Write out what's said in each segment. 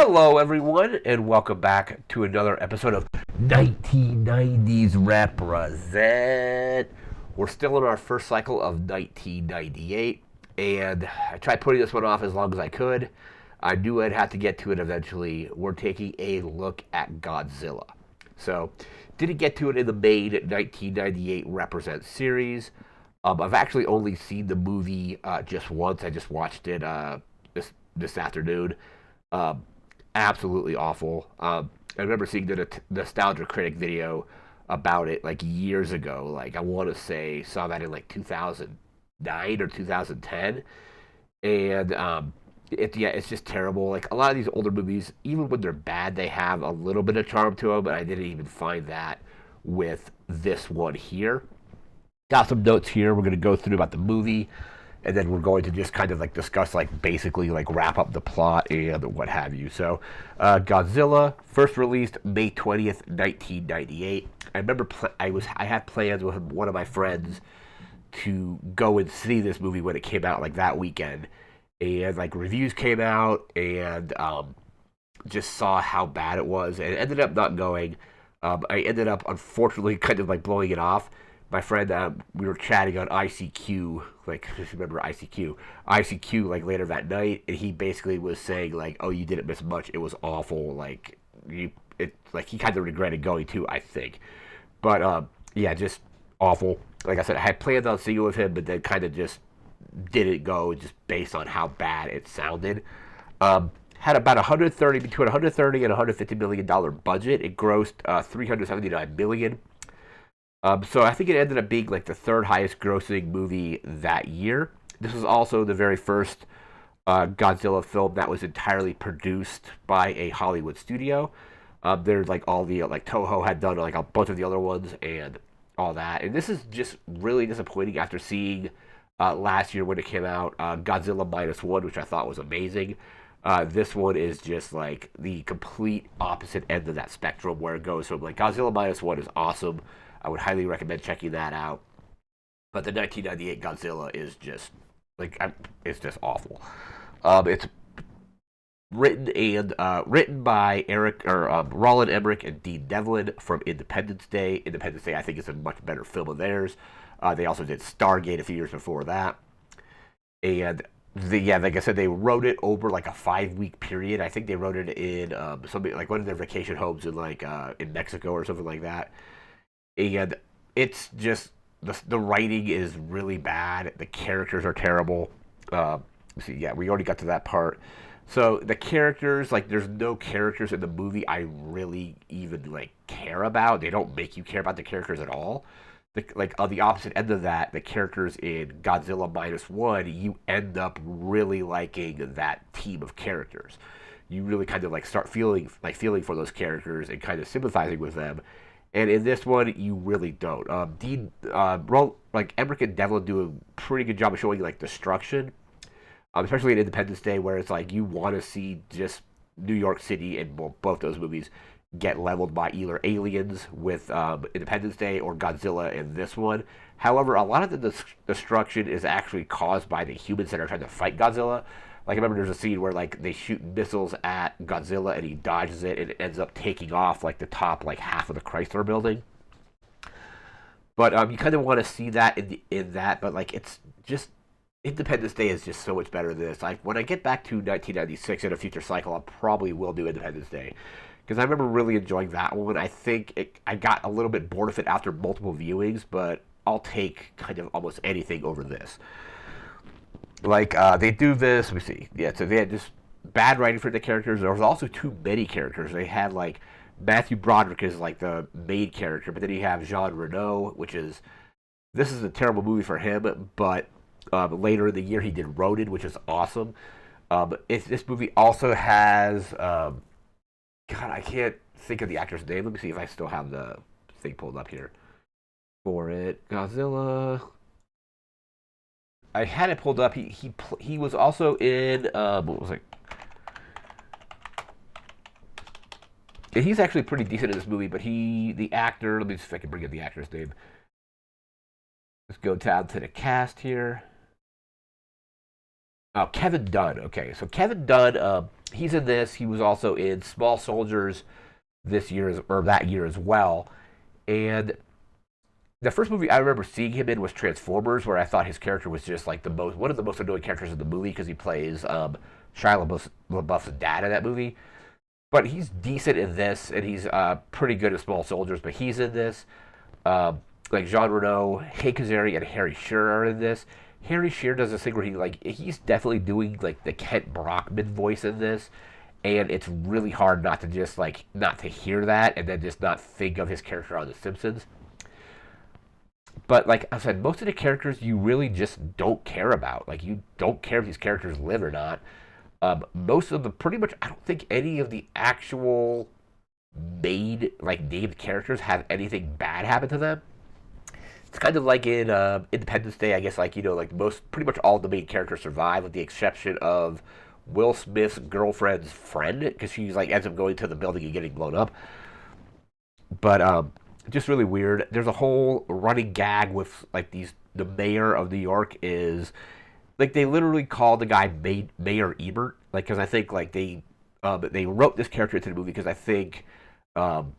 Hello, everyone, and welcome back to another episode of 1990's Represent. We're still in our first cycle of 1998, and I tried putting this one off as long as I could. I knew I'd have to get to it eventually. We're taking a look at Godzilla. So, didn't get to it in the main 1998 Represent series. I've actually only seen the movie just once. I just watched it this afternoon. Um, Absolutely awful. I remember seeing the Nostalgia Critic video about it like years ago. Like I want to say saw that in like 2009 or 2010, and it's just terrible. Like a lot of these older movies, even when they're bad, they have a little bit of charm to them. But I didn't even find that with this one here. Got some notes here. We're gonna go through about the movie, and then we're going to just kind of like discuss like basically like wrap up the plot and what have you. So, Godzilla first released May 20th, 1998. I remember I had plans with one of my friends to go and see this movie when it came out like that weekend, and like reviews came out and just saw how bad it was and ended up not going. I ended up unfortunately kind of like blowing it off. My friend, we were chatting on ICQ, like just remember ICQ, like later that night, and he basically was saying like, "Oh, you didn't miss much. It was awful. Like like he kind of regretted going too, I think." But yeah, just awful. Like I said, I had planned on seeing it with him, but then kind of just didn't go, just based on how bad it sounded. Had about 130 between 130 and 150 million dollar budget. It grossed 379 million. So I think it ended up being like the third highest grossing movie that year. This was also the very first Godzilla film that was entirely produced by a Hollywood studio. There's like all the like Toho had done like a bunch of the other ones and all that. And this is just really disappointing after seeing last year when it came out Godzilla Minus One, which I thought was amazing. This one is just like the complete opposite end of that spectrum where it goes from like Godzilla Minus One is awesome. I would highly recommend checking that out. But the 1998 Godzilla is just like it's just awful. It's written by Roland Emmerich and Dean Devlin from Independence Day. Independence Day, I think, is a much better film of theirs. They also did Stargate a few years before that, and like I said, they wrote it over like a 5 week period. I think they wrote it in something like one of their vacation homes in like in Mexico or something like that. And it's just the writing is really bad. The characters are terrible. See, yeah, we already got to that part. So the characters, like, there's no characters in the movie I really even like care about. They don't make you care about the characters at all. Like on the opposite end of that, the characters in Godzilla Minus One, you end up really liking that team of characters. You really kind of like start feeling for those characters and kind of sympathizing with them. And in this one, you really don't. Like Emmerich and Devlin do a pretty good job of showing like destruction, especially in Independence Day, where it's like you want to see just New York City in both those movies get leveled by either aliens with Independence Day or Godzilla in this one. However, a lot of the destruction is actually caused by the humans that are trying to fight Godzilla. Like I remember there's a scene where like they shoot missiles at Godzilla and he dodges it and it ends up taking off like the top like half of the Chrysler building. But you kind of want to see that in that, but like it's just Independence Day is just so much better than this. Like when I get back to 1996 in a future cycle, I probably will do Independence Day because I remember really enjoying that one. I think I got a little bit bored of it after multiple viewings, but I'll take kind of almost anything over this. Like they do this. Let me see. Yeah, so they had just bad writing for the characters. There was also too many characters. They had like Matthew Broderick is like the main character, but then you have Jean Reno, which is this is a terrible movie for him. But later in the year he did Ronin, which is awesome. This movie also has God, I can't think of the actor's name. Let me see if I still have the thing pulled up here for it. Godzilla. I had it pulled up. He was also in what was it? And he's actually pretty decent in this movie, but the actor. Let me see if I can bring up the actor's name. Let's go down to the cast here. Oh, Kevin Dunn. Okay, so Kevin Dunn. He's in this. He was also in Small Soldiers this year or that year as well. And the first movie I remember seeing him in was Transformers, where I thought his character was just like the most one of the most annoying characters in the movie because he plays Shia LaBeouf's dad in that movie. But he's decent in this, and he's pretty good at Small Soldiers. But he's in this. Like Jean Reno, Hank Azaria, and Harry Shearer are in this. Harry Shearer does this thing where he's definitely doing like the Kent Brockman voice in this, and it's really hard not to just like not to hear that and then just not think of his character on The Simpsons. But like I said, most of the characters you really just don't care about. Like you don't care if these characters live or not. Most of them, pretty much, I don't think any of the actual made like named characters have anything bad happen to them. It's kind of like in Independence Day, I guess. Like like most, pretty much all the main characters survive, with the exception of Will Smith's girlfriend's friend, because she's like ends up going to the building and getting blown up. But just really weird. There's a whole running gag with like these. The mayor of New York is like they literally call the guy Mayor Ebert, like because I think like they wrote this character into the movie because I think um,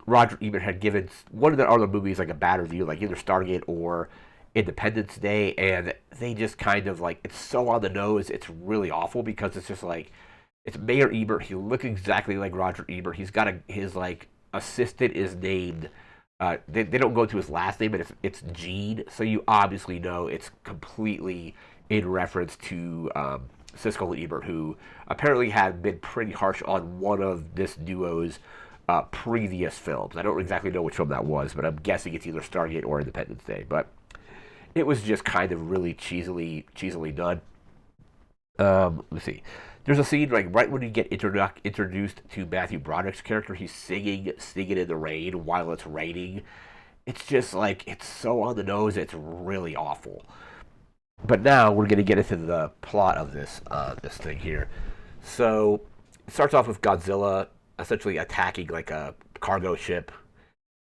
Roger Ebert had given one of the other movies like a bad review, like either Stargate or Independence Day, and they just kind of like it's so on the nose, it's really awful because it's just like it's Mayor Ebert. He looks exactly like Roger Ebert. He's got his like assistant is named. They don't go to his last name, but it's Gene, so you obviously know it's completely in reference to Siskel and Ebert, who apparently had been pretty harsh on one of this duo's previous films. I don't exactly know which film that was, but I'm guessing it's either Stargate or Independence Day. But it was just kind of really cheesily done. Let's see. There's a scene like right when you get introduced to Matthew Broderick's character, he's singing in the rain while it's raining. It's just like it's so on the nose. It's really awful. But now we're gonna get into the plot of this thing here. So it starts off with Godzilla essentially attacking like a cargo ship,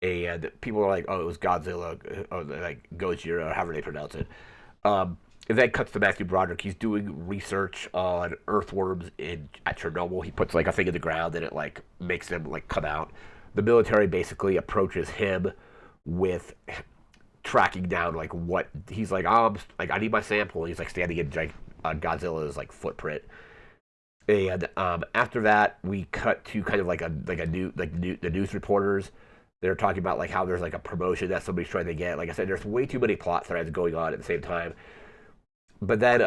and people are like, "Oh, it was Godzilla," or like Gojira, or however they pronounce it. And then cuts to Matthew Broderick. He's doing research on earthworms at Chernobyl. He puts like a thing in the ground, and it like makes them like come out. The military basically approaches him with tracking down like what he's like. Like I need my sample. He's like standing in Godzilla's like footprint. And after that, we cut to kind of like the news reporters. They're talking about like how there's like a promotion that somebody's trying to get. Like I said, there's way too many plot threads going on at the same time. But then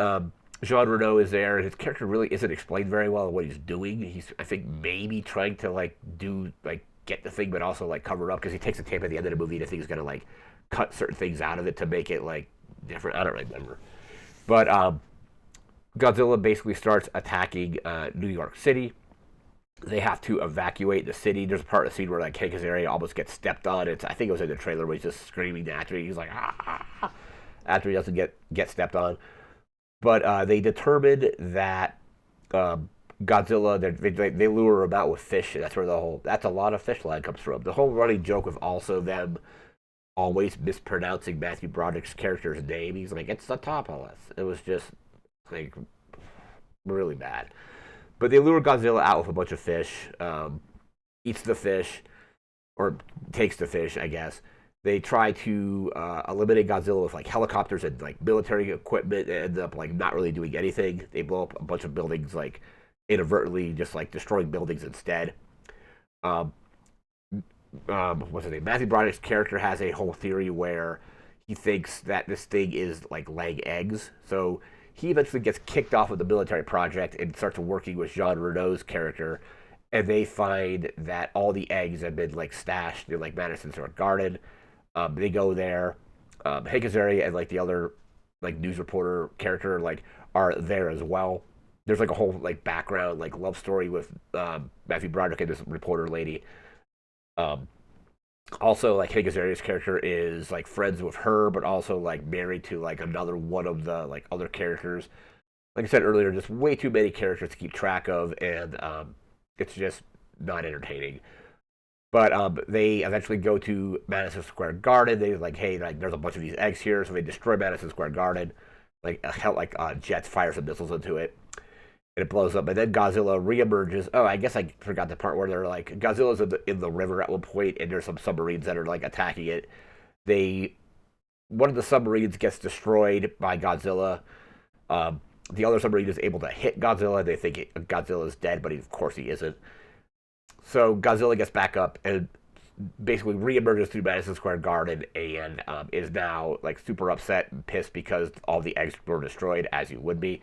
Jean Reno is there, and his character really isn't explained very well what he's doing. He's, I think, maybe trying to like do like get the thing, but also like cover it up because he takes the tape at the end of the movie and I think he's gonna like cut certain things out of it to make it like different. I don't remember. But Godzilla basically starts attacking New York City. They have to evacuate the city. There's a part of the scene where like Hank Azaria almost gets stepped on. I think it was in the trailer where he's just screaming after he's like after he doesn't get stepped on. But they determined that Godzilla they lure him out with fish. And that's a lot of fish line comes from. The whole running joke with also them always mispronouncing Matthew Broderick's character's name. He's like, it's the Topolis. It was just like really bad. But they lure Godzilla out with a bunch of fish, eats the fish, or takes the fish, I guess. They try to eliminate Godzilla with like helicopters and like military equipment. They end up like not really doing anything. They blow up a bunch of buildings, like inadvertently, just like destroying buildings instead. Um, what's his name? Matthew Broderick's character has a whole theory where he thinks that this thing is like laying eggs. So he eventually gets kicked off of the military project and starts working with Jean Reno's character. And they find that all the eggs have been like stashed in like Madison Square Garden. They go there. Hank Azaria and like the other like news reporter character like are there as well. There's like a whole like background like love story with Matthew Broderick and this reporter lady. Um, Also, like Hank Azaria's character is like friends with her, but also like married to like another one of the like other characters. Like I said earlier, just way too many characters to keep track of, and it's just not entertaining. But they eventually go to Madison Square Garden. They like, hey, like there's a bunch of these eggs here, so they destroy Madison Square Garden. Like jets fire some missiles into it, and it blows up. And then Godzilla reemerges. Oh, I guess I forgot the part where they're like Godzilla's in the river at one point, and there's some submarines that are like attacking it. They One of the submarines gets destroyed by Godzilla. Um, the other submarine is able to hit Godzilla. They think Godzilla is dead, but of course he isn't. So Godzilla gets back up and basically reemerges through Madison Square Garden and is now like super upset and pissed because all the eggs were destroyed, as you would be.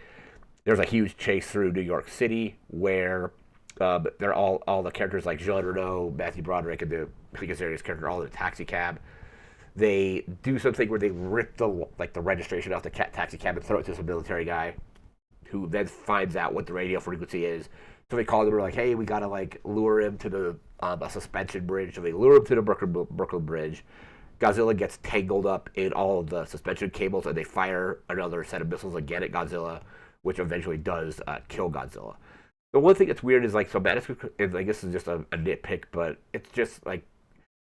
There's a huge chase through New York City where they're all the characters like Jean Reno, Matthew Broderick, and the biggest serious character all in a taxi cab. They do something where they rip the registration off the taxi cab and throw it to some military guy, who then finds out what the radio frequency is. So they call them. We're like, hey, we gotta like lure him to the a suspension bridge. So they lure him to the Brooklyn Bridge. Godzilla gets tangled up in all of the suspension cables, and they fire another set of missiles again at Godzilla, which eventually does kill Godzilla. The one thing that's weird is like, so Madison, and I guess this is just a nitpick, but it's just like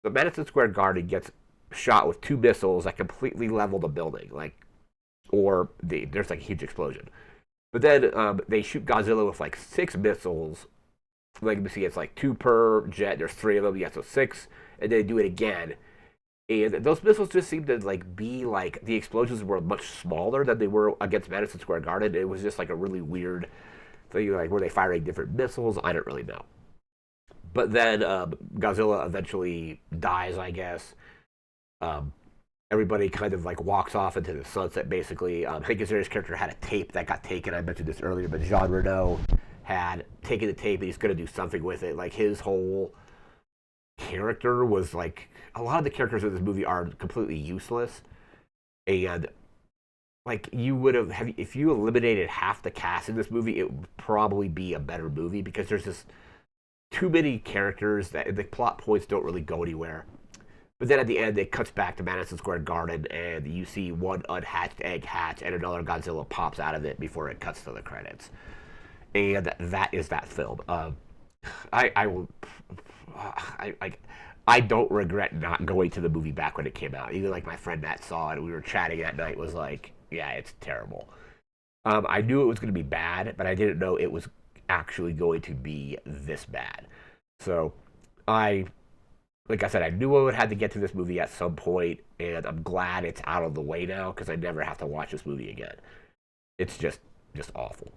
the Madison Square Garden gets shot with two missiles that completely level the building, like, or there's like a huge explosion. But then they shoot Godzilla with like six missiles. Like you see, it's like two per jet. There's three of them. Yeah, so six, and they do it again. And those missiles just seem to like be like the explosions were much smaller than they were against Madison Square Garden. It was just like a really weird thing, like were they firing different missiles? I don't really know. But then Godzilla eventually dies, I guess. Um, Everybody kind of like walks off into the sunset. Basically, Hank Azaria's character had a tape that got taken. I mentioned this earlier, but Jean Reno had taken the tape and he's going to do something with it. Like his whole character was like a lot of the characters in this movie are completely useless, and like you would have if you eliminated half the cast in this movie, it would probably be a better movie because there's just too many characters that the plot points don't really go anywhere. But then at the end, it cuts back to Madison Square Garden, and you see one unhatched egg hatch, and another Godzilla pops out of it before it cuts to the credits. And that is that film. I will. I don't regret not going to the movie back when it came out. Even like my friend Matt saw it, we were chatting that night. Was like, yeah, it's terrible. I knew it was going to be bad, but I didn't know it was actually going to be this bad. So I like I said, I knew I would have to get to this movie at some point, and I'm glad it's out of the way now because I never have to watch this movie again. It's just awful.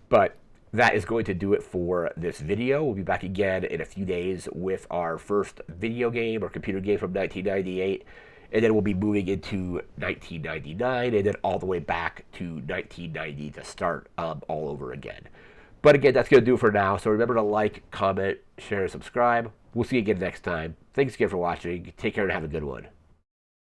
But that is going to do it for this video. We'll be back again in a few days with our first video game or computer game from 1998, and then we'll be moving into 1999, and then all the way back to 1990 to start all over again. But again, that's going to do it for now. So remember to like, comment, share, and subscribe. We'll see you again next time. Thanks again for watching. Take care and have a good one.